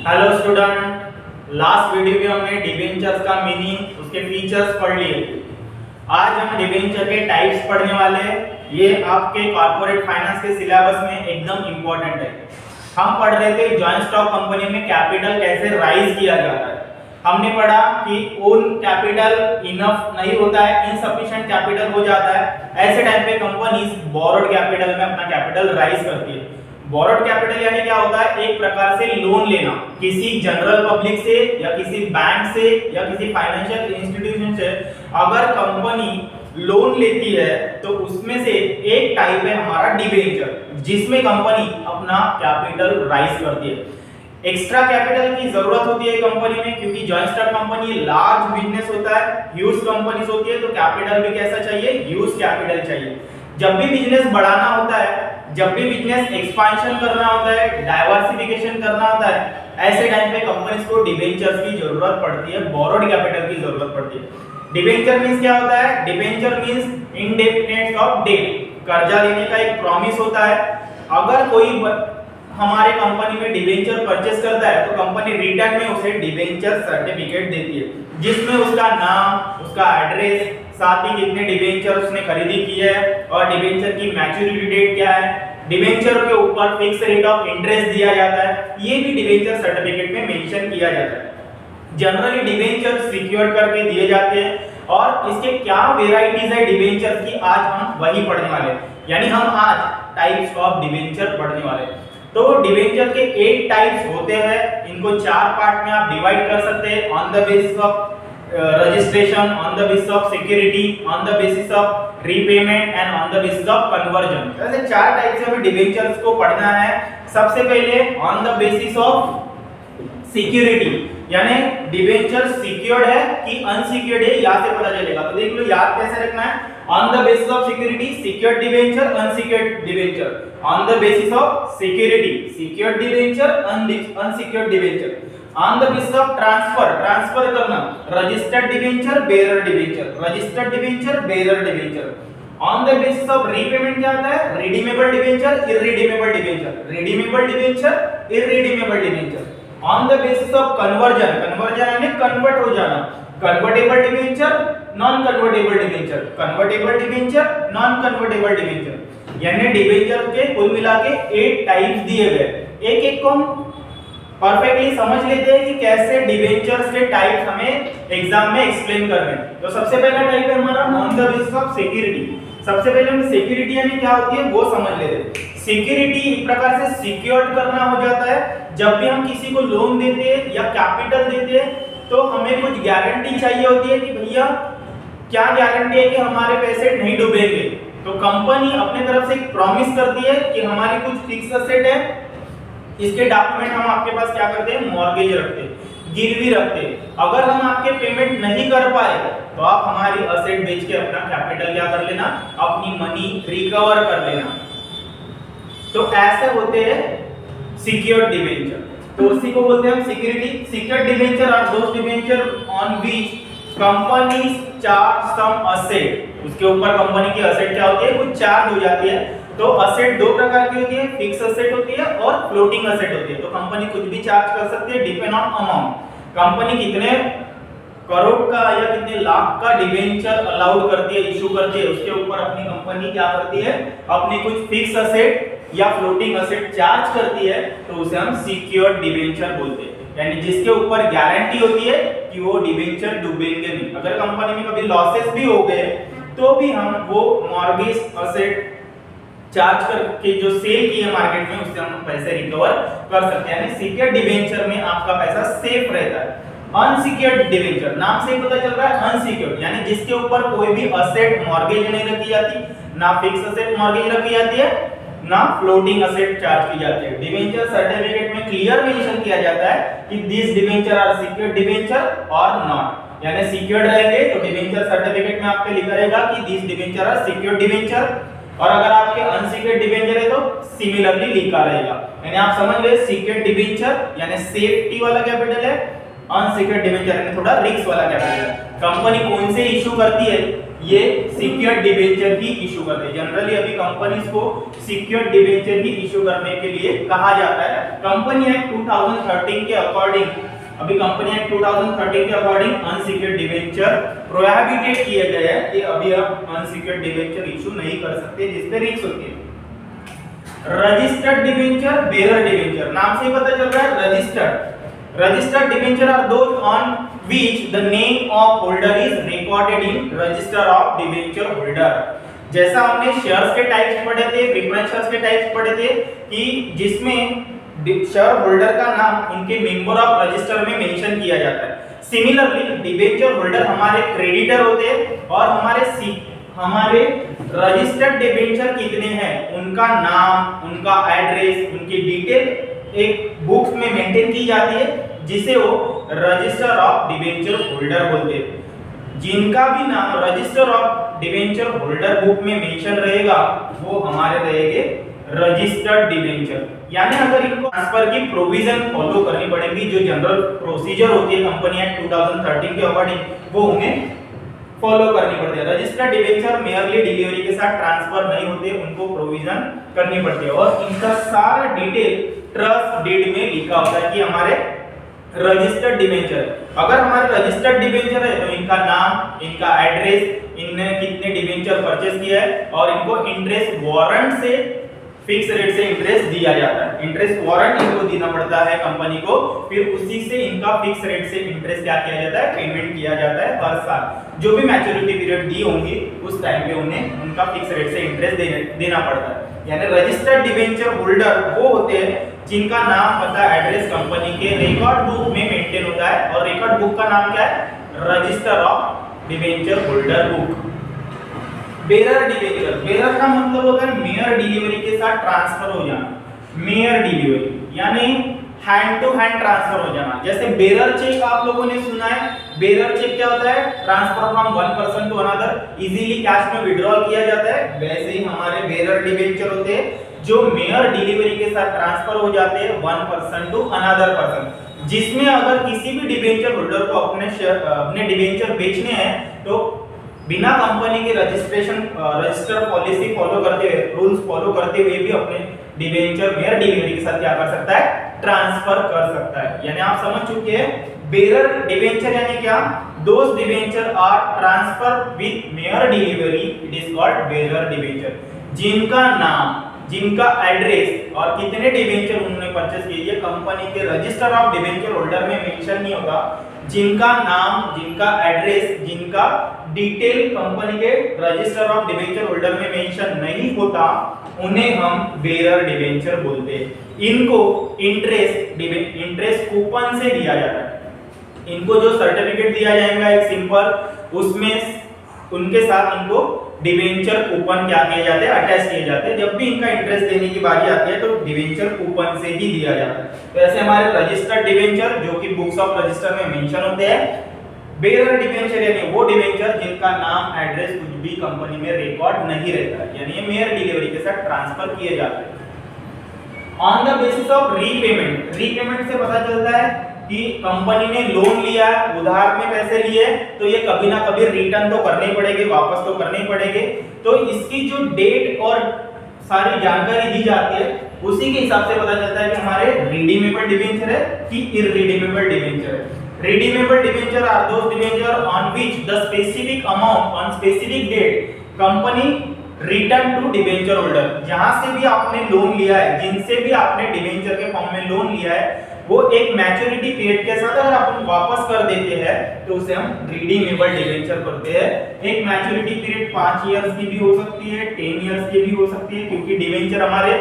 Hello student, last video में हमने debentures का मीनिंग, उसके फीचर्स पढ़ लिए। आज हम डिबेंचर के टाइप्स पढ़ने वाले हैं। ये आपके कॉर्पोरेट फाइनेंस के सिलेबस में एकदम इंपॉर्टेंट है। हम पढ़ रहे थे जॉइंट स्टॉक कंपनी में कैपिटल कैसे राइज किया जाता है। हमने पढ़ा कि ओन कैपिटल इनफ नहीं होता है, इनसफिशिएंट कैपिटल हो जाता है। ऐसे टाइम पे कंपनीज बोरोड कैपिटल में अपना कैपिटल राइज करती है। बोरोड कैपिटल यानी क्या होता है? एक प्रकार से लोन लेना किसी जनरल पब्लिक से या किसी बैंक से या किसी फाइनेंशियल इंस्टीट्यूशन से। अगर कंपनी लोन लेती है तो उसमें से एक टाइप है हमारा डिबेंचर, जिसमें कंपनी अपना कैपिटल राइज करती है। एक्स्ट्रा कैपिटल की जरूरत होती है कंपनी में, क्योंकि joint stock company large business होता है, ह्यूज कंपनीज होती है, तो कैपिटल भी कैसा चाहिए? ह्यूज कैपिटल चाहिए। जब भी बिजनेस बढ़ाना होता है, जब भी बिजनेस एक्सपेंशन करना होता है, डाइवर्सिफिकेशन करना होता है, ऐसे टाइम पे कंपनीज को डिबेंचर्स की जरूरत पड़ती है, बोरोड कैपिटल की जरूरत पड़ती है। डिबेंचर मींस क्या होता है? Debenture means indefinite of date, कर्जा लेने का एक प्रॉमिस होता है। अगर कोई हमारे कंपनी में डिबेंचर परचेस करता है तो कंपनी रिटर्न में उसे डिबेंचर सर्टिफिकेट देती है, जिसमें उसका नाम, उसका एड्रेस, साथ ही कितने डिबेंचर उसने खरीदी की है और डिबेंचर की मैच्योरिटी डेट क्या है, डिबेंचर के ऊपर फिक्स रेट ऑफ इंटरेस्ट दिया जाता है, ये भी डिबेंचर सर्टिफिकेट में मेंशन किया जाता है। जनरली डिबेंचर सिक्योर्ड करके दिए जाते हैं और इसके क्या वेराइटीज है डिबेंचर्स की, आज हम वही पढ़ने वाले हैं। यानी हम आज टाइप्स ऑफ डिबेंचर पढ़ने वाले हैं। तो डिबेंचर के 8 टाइप्स होते हैं। इनको 4 पार्ट में आप डिवाइड कर सकते हैं, on the basis of registration, on the basis of security, on the basis of repayment and on the basis of conversion. ऐसे 4 टाइप से हमें डिबेंचर्स को पढ़ना है। सबसे पहले on the basis of security, यानी डिबेंचर सिक्योर्ड है कि अनसिक्योर्ड है, यहां से पता चलेगा। तो देख लो याद कैसे रखना है। On the basis of security, secured debenture, unsecured debenture. On the basis of security, secured debenture, unsecured debenture. On the basis of transfer, transfer करना, registered debenture, bearer debenture, registered debenture, bearer debenture. On the basis of repayment क्या होता है? Redeemable debenture, irredeemable debenture, redeemable debenture, irredeemable debenture. On the basis of conversion, conversion यानी convert हो जाना, convertible debenture, non convertible debenture, convertible debenture, non convertible debenture. यानी debenture के कुल मिला के 8 टाइप्स दिए गए। एक एक को हम परफेक्टली समझ लेते हैं कि कैसे डिबेंचर्स के टाइप्स हमें एग्जाम में एक्सप्लेन करने हैं। तो सबसे पहला टाइप है हमारा on the basis of security. सबसे पहले हम सिक्योरिटी यानी क्या होती है वो समझ लेते हैं। सिक्योरिटी एक प्रकार से सिक्योर्ड करना हो जाता है। जब भी हम किसी को लोन देते हैं या कैपिटल देते हैं तो हमें कुछ गारंटी चाहिए होती है कि भैया क्या गारंटी है कि हमारे पैसे नहीं डूबेंगे। तो कंपनी अपने तरफ से एक प्रॉमिस करती है कि हमारी कुछ फिक्स एसेट है, इसके डॉक्यूमेंट हम आपके पास क्या करते हैं? मॉर्गेज रखते हैं, गिरवी रखते हैं। अगर हम आपके पेमेंट नहीं कर पाए तो आप हमारी एसेट बेच के अपना कैपिटल क्या कर लेना? अपनी मनी रिकवर कर लेना। तो ऐसे होते हैं सिक्योर्ड डिबेंचर। तो उसी को बोलते हैं हम security. Secured debenture are those debenture on which companies charge some asset. उसके ऊपर कंपनी की एसेट क्या होती है? कुछ चार्ज हो जाती है। तो एसेट 2 प्रकार की होती है, फिक्स एसेट होती है और फ्लोटिंग एसेट होती है। तो कंपनी कुछ भी चार्ज कर सकती है, डिपेंड ऑन अमाउंट। कंपनी कितने करोड़ का या कितने लाख का डिबेंचर अलाउड करती है, इशू करती है, उसके ऊपर अपनी कंपनी क्या करती है? अपनी कुछ फिक्स एसेट या फ्लोटिंग एसेट चार्ज करती है, तो उसे हम सिक्योर्ड डिबेंचर बोलते हैं। यानी जिसके ऊपर गारंटी होती है कि वो डिबेंचर डूबेंगे नहीं। अगर कंपनी में कभी लॉसेस भी हो गए तो भी हम वो मॉर्गेज एसेट चार्ज करके जो सेल की है मार्केट में, उससे हम पैसे रिकवर कर सकते हैं। यानी सिक्योर्ड डिबेंचर में आपका पैसा सेफ रहता है। अनसिक्योर्ड डिबेंचर, नाम से ही पता चल रहा है अनसिक्योर्ड, यानी जिसके ऊपर कोई भी एसेट मॉर्गेज नहीं रखी जाती, ना फिक्स एसेट मॉर्गेज रखी जाती है, ना फ्लोटिंग एसेट चार्ज की जाती है। डिबेंचर सर्टिफिकेट में क्लियर मेंशन किया जाता है कि this debenture are secured debenture or not. यानी सिक्योर्ड रहेंगे तो डिबेंचर सर्टिफिकेट में आपके लिखा रहेगा कि this debenture are secured debenture, और अगर आपके अनसिक्योर्ड डिबेंचर है तो सिमिलरली लिखा रहेगा। यानी आप समझ गए, सिक्योर्ड डिबेंचर यानी सेफ्टी वाला कैपिटल है, अनसिक्योर्ड डिबेंचर यानी थोड़ा रिस्क वाला कैपिटल है। कंपनी कौन से इशू करती है ये सिक्योर्ड डिबेंचर ही इशू करते हैं। जनरली अभी कंपनीज को सिक्योर्ड डिबेंचर ही इशू करने के लिए कहा जाता है। कंपनी एक्ट 2013 के अकॉर्डिंग, अभी कंपनी एक्ट 2013 के अकॉर्डिंग अनसिक्योर्ड डिबेंचर प्रोहिबिटेड किए गए हैं कि अभी आप अनसिक्योर्ड डिबेंचर इशू नहीं कर सकते जिस पे रिस्क होती है। रजिस्टर्ड डिबेंचर, बेरर डिबेंचर, नाम से ही पता चल रहा है registered debenture are those on which the name of holder is recorded in register of debenture holder। जैसा हमने शेयर्स के टाइप्स पढ़े थे, प्रेफरेंस शेयर्स के टाइप्स पढ़े थे कि जिसमें शेयर होल्डर का नाम उनके मेंबर ऑफ रजिस्टर में मेंशन किया जाता है। सिमिलरली डिबेंचर होल्डर हमारे क्रेडिटर होते हैं और हमारे रजिस्टर्ड डिबेंचर कितने हैं उनका नाम, उनका एड्रेस, उनकी डिटेल एक बुक्स में मेंटेन की जाती है जिसे वो रजिस्टर ऑफ डिबेंचर होल्डर बोलते हैं। जिनका भी नाम register of debenture holder book में मेंशन रहेगा वो हमारे रहेंगे रजिस्टर्ड डिबेंचर। यानी अगर इनको ट्रांसफर की प्रोविजन फॉलो करनी पड़ेगी, जो जनरल प्रोसीजर होती है कंपनी एक्ट 2013 के अकॉर्डिंग वो उन्हें फॉलो करनी पड़ती है। रजिस्टर्ड डिबेंचर मेयरली डिलीवरी के साथ ट्रांसफर नहीं होते, उनको प्रोविजन करनी पड़ती है और इनका सारा डिटेल ट्रस्ट डीड में लिखा होता है कि हमारे रजिस्टर्ड डिबेंचर। अगर हमारे रजिस्टर्ड डिबेंचर है तो इनका नाम, इनका एड्रेस, इनने कितने डिबेंचर परचेस किया है और इनको इंटरेस्ट वारंट से फिक्स रेट से इंटरेस्ट दिया जाता है। इंटरेस्ट वारंट इनको देना पड़ता है कंपनी को, फिर उसी से इनका फिक्स रेट से इंटरेस्ट क्या किया जाता है, पेमेंट किया जाता है हर साल। जो भी मैच्योरिटी पीरियड दी होंगी उस टाइम पे उन्हें उनका फिक्स रेट से इंटरेस्ट देना पड़ता है। यानी रजिस्टर्ड डिबेंचर होल्डर वो होते हैं जिनका नाम, पता, एड्रेस कंपनी के रिकॉर्ड बुक में मेंटेन होता है और रिकॉर्ड बुक का नाम क्या है, register of debenture holder book. Bearer debenture, bearer का मतलब होता है मेयर डिलीवरी के साथ ट्रांसफर हो जाना। मेयर डिलीवरी यानी हैंड टू हैंड ट्रांसफर हो जाना। जैसे बेरर चेक आप लोगों ने सुना है, बेरर चेक क्या होता है, transfer from one person to another, easily cash में विड्रॉल किया जाता है। वैसे ही हमारे बेरर डिबेंचर होते हैं जो मेयर डिलीवरी के साथ ट्रांसफर हो जाते हैं one person to another person, जिसमें अगर किसी भी डिबेंचर होल्डर को अपने डिबेंचर बेचने हैं तो बिना कंपनी के रजिस्टर पॉलिसी फॉलो करते हुए, रूल्स फॉलो करते हुए भी अपने डिबेंचर मेयर डिलीवरी के साथ क्या कर सकता है, ट्रांसफर कर सकता है। यानी आप समझ चुके हैं बेरर डिबेंचर यानी क्या, those debenture are transfer with mere delivery, it is called bearer debenture. जिनका नाम, जिनका एड्रेस और कितने डिबेंचर उन्होंने परचेस किए ये कंपनी के रजिस्टर ऑफ डिबेंचर होल्डर में मेंशन नहीं होगा। जिनका नाम, जिनका एड्रेस, जिनका डिटेल कंपनी के रजिस्टर ऑफ डिबेंचर होल्डर में मेंशन नहीं होता उन्हें हम बेरर डिबेंचर बोलते हैं। इनको इंटरेस्ट कूपन से दिया जाता है। इनको जो सर्टिफिकेट दिया जाएगा एक सिंपल, उसमें उनके साथ इनको डिबेंचर कूपन क्या किए जाते हैं, अटैच किए जाते हैं। जब भी इनका इंटरेस्ट देने की बारी आती है तो डिबेंचर कूपन से ही दिया जाता है। तो ऐसे हमारे रजिस्टर्ड डिबेंचर जो कि बुक्स ऑफ रजिस्टर में मेंशन होते हैं। बेरर डिबेंचर यानी वो डिबेंचर जिनका नाम, एड्रेस कुछ भी कंपनी में रिकॉर्ड नहीं रहता है, यानी ये मेयर डिलीवरी के साथ ट्रांसफर किए जाते हैं। On the basis of repayment, repayment से पता चलता है कि कंपनी ने लोन लिया, उधार में पैसे लिए, तो ये कभी ना कभी रिटर्न तो करने पड़ेंगे, वापस तो करने पड़ेंगे। तो इसकी जो डेट और सारी जानकारी दी जाती है उसी के हिसाब से पता चलता है कि हमारे रिडीमेबल डिबेंचर है कि इररिडीमेबल डिबेंचर है। Redeemable debenture are those debenture on which the specific amount on specific date company return to debenture holder. जहां से भी आपने लोन लिया है, जिनसे भी आपने डिबेंचर के फॉर्म में लोन लिया है, वो एक मैच्योरिटी पीरियड के साथ अगर अपन वापस कर देते हैं तो उसे हम रिडीमेबल डिबेंचर करते हैं। एक मैच्योरिटी पीरियड 5 इयर्स की भी हो सकती है, 10 इयर्स की भी हो सकती है, क्योंकि डिबेंचर हमारे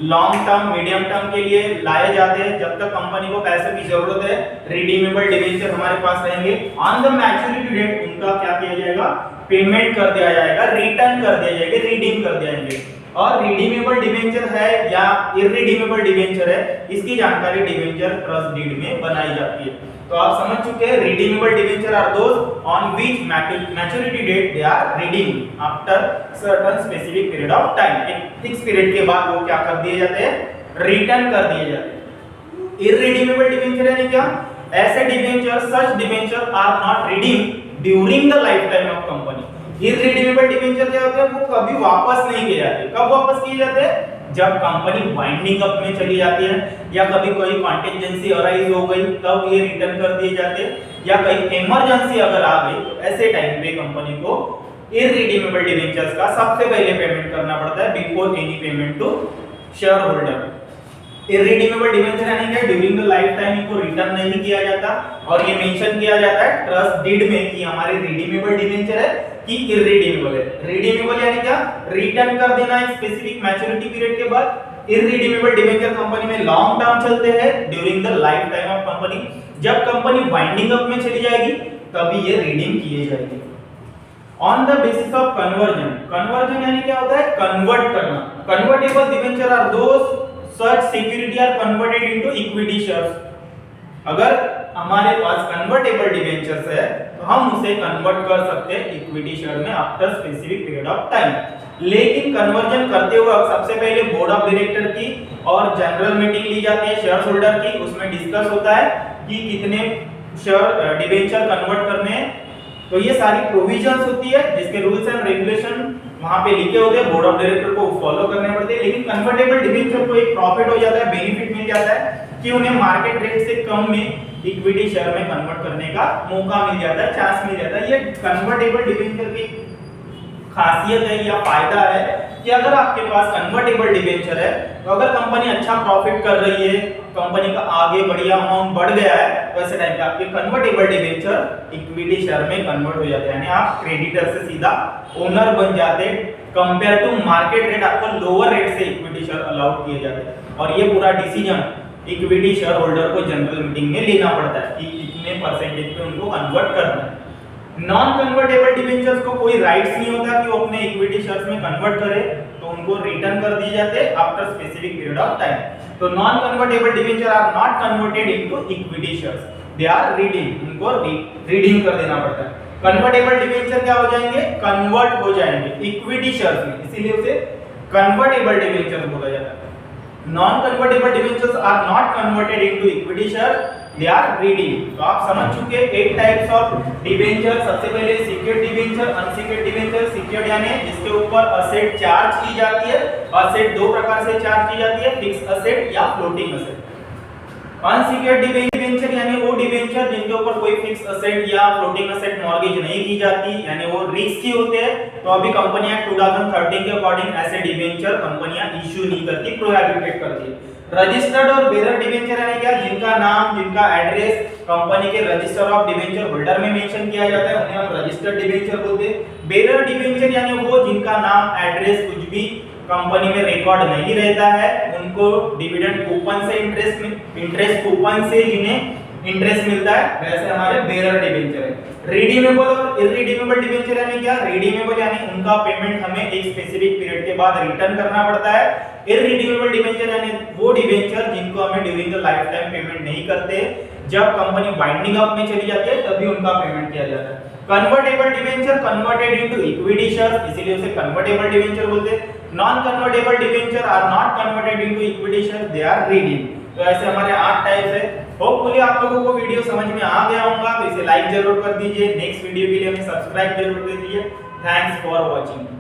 लॉन्ग टर्म, मीडियम टर्म के लिए लाए जाते हैं। जब तक कंपनी को पैसे की जरूरत है रिडीमेबल डिबेंचर हमारे पास रहेंगे। ऑन द मैच्योरिटी डेट उनका क्या किया जाएगा, पेमेंट कर दिया जाएगा, रिटर्न कर दिया जाएगा, रिडीम कर दिया जाएगा। और रिडीमेबल डिबेंचर है या इररिडीमेबल डिबेंचर है, इसकी जानकारी डिबेंचर ट्रस्ट डीड में बनाई जाती है। तो आप समझ चुके हैं redeemable debenture are those on which maturity date they are redeemed after certain specific period of time. एक फिक्स पीरियड के बाद वो क्या कर दिए जाते हैं, रिटर्न कर दिए जाते हैं। इररिडीमेबल डिबेंचर यानी क्या, ऐसे debenture, such debenture are not redeemed during the life time of company. Irredeemable debenture क्या होते हैं, वो कभी वापस नहीं किए जाते। कब वापस किए जाते हैं? जब कंपनी वाइंडिंग अप में चली जाती है या कभी कोई कॉन्टिजेंसी अराइज हो गई तब ये रिटर्न कर दिए जाते हैं, या कहीं इमरजेंसी अगर आ गई तो ऐसे टाइम पे कंपनी को इररिडीमेबल डिबेंचर्स का सबसे पहले पेमेंट करना पड़ता है before any payment to share holder. Irredeemable debenture यानी क्या, ड्यूरिंग द लाइफ टाइम इनको रिटर्न नहीं किया जाता और ये मेंशन किया जाता है ट्रस्ट डीड में कि हमारे रिडीमेबल डिबेंचर है कि इररिडीमेबल है। रिडीमेबल यानी क्या, रिटर्न कर देना एक स्पेसिफिक मैच्योरिटी पीरियड के बाद। इररिडीमेबल डिबेंचर कंपनी में लॉन्ग टर्म चलते हैं during the life time of company. जब कंपनी वाइंडिंग अप में चली जाएगी तभी ये रिडीम किए जाएंगे। On the basis of conversion, conversion यानी क्या होता है, कन्वर्ट करना। Convertible debenture are those such security are converted into equity shares। अगर हमारे पास कन्वर्टेबल डिबेंचर्स है तो हम उसे कन्वर्ट कर सकते हैं इक्विटी शेयर में after specific period of time. लेकिन कन्वर्जन करते वक्त सबसे पहले बोर्ड ऑफ डायरेक्टर की और जनरल मीटिंग ली जाती है शेयर होल्डर की, उसमें डिस्कस होता है कि कितने शेयर डिबेंचर कन्वर्ट करने हैं। तो ये सारी प्रोविजंस होती है जिसके रूल्स एंड रेगुलेशन वहां पे लिखे होते हैं, बोर्ड ऑफ डायरेक्टर को फॉलो करने पड़ते हैं। लेकिन कन्वर्टेबल डिबेंचर को एक प्रॉफिट हो जाता है, बेनिफिट मिल जाता है कि उन्हें मार्केट रेट से कम में इक्विटी शेयर में कन्वर्ट करने का मौका मिल जाता है, चांस मिल जाता है। ये कन्वर्टेबल डिबेंचर की खासियत है या फायदा है कि अगर आपके पास कन्वर्टेबल डिबेंचर है तो अगर कंपनी अच्छा प्रॉफिट कर रही है, कंपनी का आगे बढ़िया अमाउंट बढ़ गया है, तो ऐसे टाइम पे आपके कन्वर्टेबल डिबेंचर इक्विटी शेयर में कन्वर्ट हो जाते हैं, यानी आप क्रेडिटर से सीधा ओनर बन जाते हैं। कंपेयर टू मार्केट रेट आपको लोअर रेट से इक्विटी शेयर अलाउड किए जाते हैं और ये पूरा डिसीजन इक्विटी शेयर होल्डर को जनरल मीटिंग में लेना पड़ता है कि कितने परसेंटेज पे उनको कन्वर्ट करना है। नॉन कन्वर्टेबल डिबेंचर्स को कोई राइट्स नहीं होता कि वो अपने इक्विटी शेयर्स में कन्वर्ट करे, तो उनको रिटर्न कर दिए जाते हैं after specific period of time. तो non convertible debenture are not converted into equity shares, they are redeem, उनको रिडीम कर देना पड़ता है। कन्वर्टेबल डिबेंचर क्या हो जाएंगे, कन्वर्ट हो जाएंगे इक्विटी शेयर्स में, इसीलिए उसे कन्वर्टेबल डिबेंचर बोला जाता है। Non convertible debentures are not converted into equity share, they are redeem. तो आप समझ चुके हैं 8 टाइप्स ऑफ डिबेंचर। सबसे पहले secured debenture, unsecured debenture. Secured यानी जिसके ऊपर असेट चार्ज की जाती है, असेट दो प्रकार से चार्ज की जाती है, फिक्स असेट या फ्लोटिंग असेट। अनसिक्योर्ड डिबेंचर यानी वो डिबेंचर जिनके ऊपर कोई फिक्स असेट या फ्लोटिंग असेट मॉर्गेज नहीं की जाती, यानी वो रिस्की होते हैं। तो अभी कंपनी एक्ट 2013 के अकॉर्डिंग ऐसे डिबेंचर कंपनियां इश्यू नहीं करती, प्रोहिबिटेड करती है। रजिस्टर्ड और बेरर डिबेंचर यानी क्या, जिनका नाम, जिनका एड्रेस कंपनी के रजिस्टर ऑफ डिबेंचर होल्डर में मेंशन किया जाता है, उन्हें हम रजिस्टर्ड डिबेंचर बोलते हैं। बेरर डिबेंचर यानी वो जिनका नाम, एड्रेस कुछ भी कंपनी में रिकॉर्ड नहीं रहता है, उनको डिविडेंड कूपन से इंटरेस्ट कूपन से जिन्हें इंटरेस्ट मिलता है, वैसे हमारे बेरर डिबेंचर है। रिडीमेबल और इररिडीमेबल डिबेंचर यानी क्या, रिडीमेबल यानी उनका पेमेंट हमें एक स्पेसिफिक पीरियड के बाद रिटर्न करना पड़ता है। इररिडीमेबल डिबेंचर यानी वो डिबेंचर जिनको हमें during the life time payment नहीं करते, जब कंपनी वाइंडिंग अप में चली जाती है तभी उनका पेमेंट किया जाता है। Convertible debenture converted into equity shares, इसीलिए उसे कन्वर्टेबल डिबेंचर बोलते हैं। Non convertible debenture are not converted into equity shares, they are redeem. तो ऐसे हमारे 8 टाइप्स है। होपफुली आप लोगों को वीडियो समझ में आ गया होगा, तो इसे लाइक जरूर कर दीजिए। नेक्स्ट वीडियो के लिए हमें सब्सक्राइब जरूर कर दीजिए। Thanks for watching.